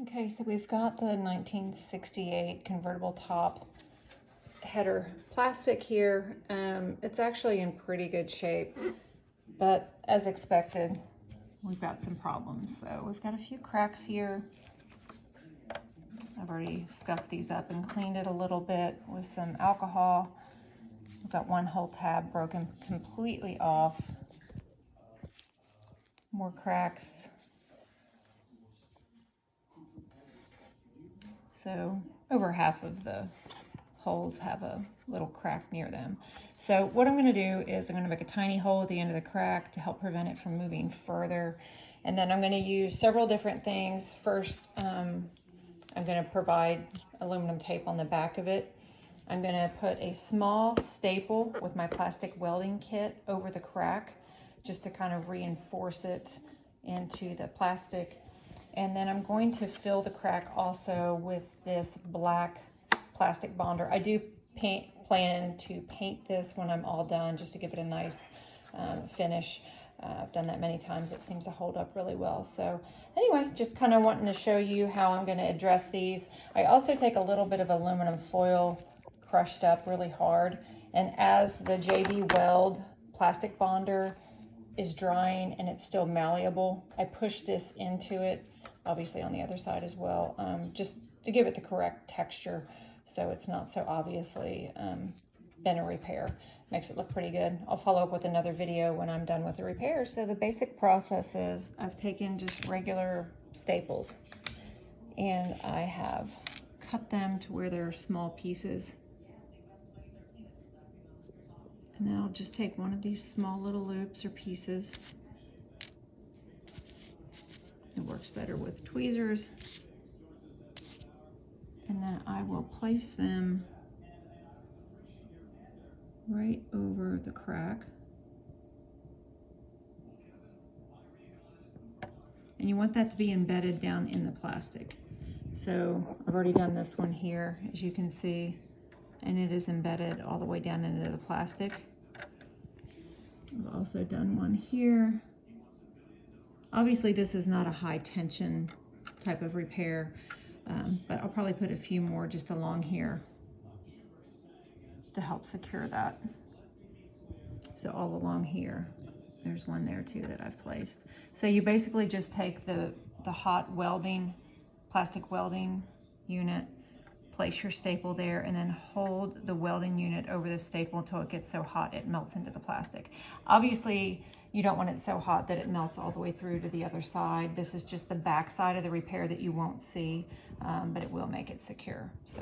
Okay, so we've got the 1968 convertible top header plastic here. It's actually in pretty good shape, but as expected, we've got some problems. So we've got a few cracks here. I've already scuffed these up and cleaned it a little bit with some alcohol. We've got one whole tab broken completely off. More cracks. So over half of the holes have a little crack near them. So what I'm going to do is I'm going to make a tiny hole at the end of the crack to help prevent it from moving further. And then I'm going to use several different things. First, I'm going to provide aluminum tape on the back of it. I'm going to put a small staple with my plastic welding kit over the crack just to kind of reinforce it into the plastic. And then I'm going to fill the crack also with this black plastic bonder. I do plan to paint this when I'm all done just to give it a nice finish. I've done that many times. It seems to hold up really well. So anyway, just kind of wanting to show you how I'm going to address these. I also take a little bit of aluminum foil crushed up really hard. And as the JB Weld plastic bonder is drying and it's still malleable, I push this into it, obviously on the other side as well, just to give it the correct texture so it's not so obviously been a repair. Makes it look pretty good. I'll follow up with another video when I'm done with the repair. So the basic process is I've taken just regular staples and I have cut them to where they're small pieces. And then I'll just take one of these small little loops or pieces. It works better with tweezers. And then I will place them right over the crack. And you want that to be embedded down in the plastic. So I've already done this one here, as you can see, and it is embedded all the way down into the plastic. I've also done one here. Obviously this is not a high tension type of repair, but I'll probably put a few more just along here to help secure that. So all along here, there's one there too that I've placed. So you basically just take the hot welding, plastic welding unit, place your staple there, and then hold the welding unit over the staple until it gets so hot it melts into the plastic. Obviously, you don't want it so hot that it melts all the way through to the other side. This is just the back side of the repair that you won't see, but it will make it secure. So.